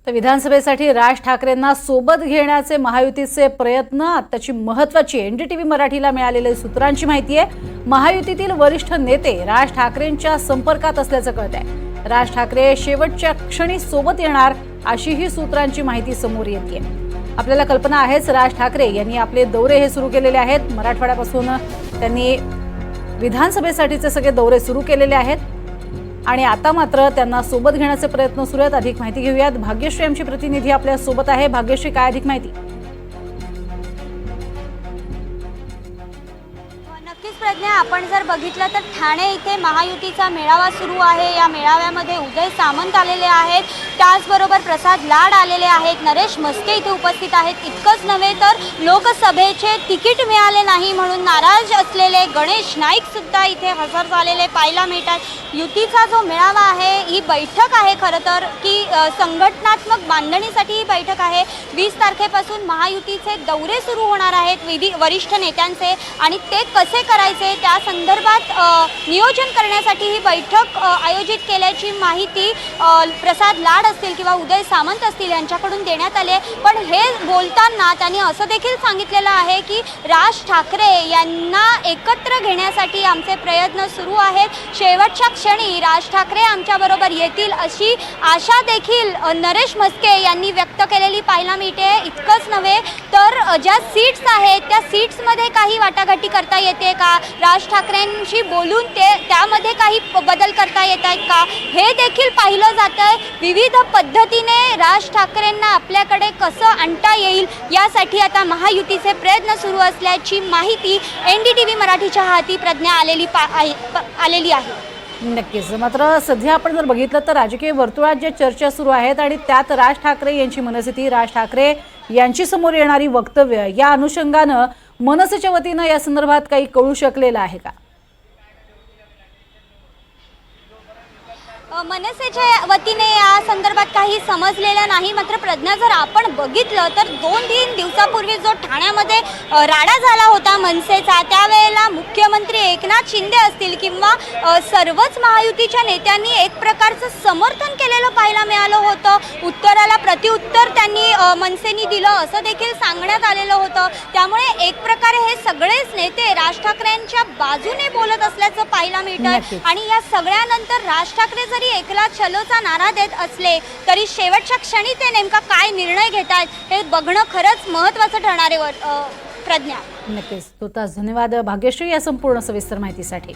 तर विधानसभेसाठी राज ठाकरेंना सोबत घेण्याचे महायुतीचे प्रयत्न आताची महत्त्वाची एनडीटीव्ही मराठीला मिळालेल्या सूत्रांची माहिती आहे। महायुतीतील वरिष्ठ नेते राज ठाकरेंच्या संपर्कात असल्याचं कळतंय। राज ठाकरे शेवटच्या क्षणी सोबत येणार अशी ही सूत्रांची माहिती समोर येते। आपल्याला कल्पना आहेच, राज ठाकरे यांनी आपले दौरे हे सुरू केलेले आहेत। मराठवाड्यापासून त्यांनी विधानसभेसाठीचे सगळे दौरे सुरू केलेले आहेत आणि आता मात्र त्यांना सोबत घेण्याचे प्रयत्न सुरू आहेत। अधिक माहिती घेऊयात, भाग्यश्री आमची प्रतिनिधी आपल्या सोबत आहे। भाग्यश्री, काय अधिक माहिती? नक्कीच प्रज्ञा, आपण जर बघितलं तर ठाणे इथे महायुतीचा मेळावा सुरू आहे। या मेळाव्यामध्ये उदय सामंत आलेले आहेत, त्याचबरोबर प्रसाद लाड आलेले आहेत, नरेश म्हस्के इथे उपस्थित आहेत। इतकंच नव्हे तर लोकसभेचे तिकीट मिळाले नाही म्हणून नाराज असलेले गणेश नाईक सुद्धा इथे हजर झालेले पाहायला मिळतात। युतीचा जो मेळावा आहे, ही बैठक आहे खरं तर की संघटनात्मक बांधणीसाठी ही बैठक आहे। 20 तारखेपासून महायुतीचे दौरे सुरू होणार आहेत वरिष्ठ नेत्यांचे, आणि ते कसे करायचे त्या संदर्भात नियोजन करण्यासाठी ही बैठक आयोजित केल्याची माहिती प्रसाद लाड असतील किंवा उदय सामंत असतील यांच्याकडून देण्यात आले। पण हे बोलताना त्यांनी असं देखील सांगितलेलं आहे की राज ठाकरे यांना एकत्र घेण्यासाठी आमचे प्रयत्न सुरू आहेत। शेवटच्या क्षणी राज ठाकरे आमच्याबरोबर येतील अशी आशा देखील नरेश म्हस्के यांनी व्यक्त केलेली पाहायला मिळते। इतकंच नव्हे तर ज्या सीट्स आहेत त्या सीट्समध्ये काही वाटाघाटी करता येते का, राज ठाकरेंशी बोलून त्यामध्ये काही बदल करता येत आहेत का, हे देखील पाहिलं जातंय। विविध पद्धतीने राज ठाकरेंना आपल्याकडे कसं आणता येईल यासाठी आता महायुतीचे प्रयत्न सुरू असल्याची माहिती एनडीटीव्ही मराठीच्या हाती प्रज्ञा आलेली आहे। नक्कीच, मात्र सध्या आपण जर बघितलं तर राजकीय वर्तुळात जे चर्चा सुरू आहेत आणि त्यात राज ठाकरे यांची मनस्थिती, राज ठाकरे यांची समोर येणारी वक्तव्य, या अनुषंगानं मनसेच्या वतीनं या संदर्भात काही कळू शकलेलं आहे का? मनसेच्या वतीने या संदर्भात काही समजलेलं नाही। मात्र प्रज्ञा, जर आपण बघितलं तर 2-3 दिवसापूर्वी जो ठाण्यामध्ये राडा झाला होता मनसेचा, त्यावेळेला मुख्यमंत्री एकनाथ शिंदे असतील किंवा सर्वच महायुतीच्या नेत्यांनी एक प्रकारचं समर्थन केलेलं पाहायला मिळालं होतं। उत्तराला प्रत्युत्तर त्यांनी मनसेनी दिलं असं देखील सांगण्यात आलेलं होतं। त्यामुळे एक प्रकारे हे सगळेच नेते राज ठाकरेंच्या बाजूने बोलत असल्याचं पाहायला मिळतं। आणि या सगळ्यानंतर राज ठाकरे जरी एकला चलोचा नारा देत असले तरी शेवटच्या क्षणी ते नेमका काय निर्णय घेतात हे बघणं खरंच महत्त्वाचं ठरणार आहे प्रज्ञा। नक्कीच, तुर्तास धन्यवाद भाग्यश्री या संपूर्ण सविस्तर माहितीसाठी।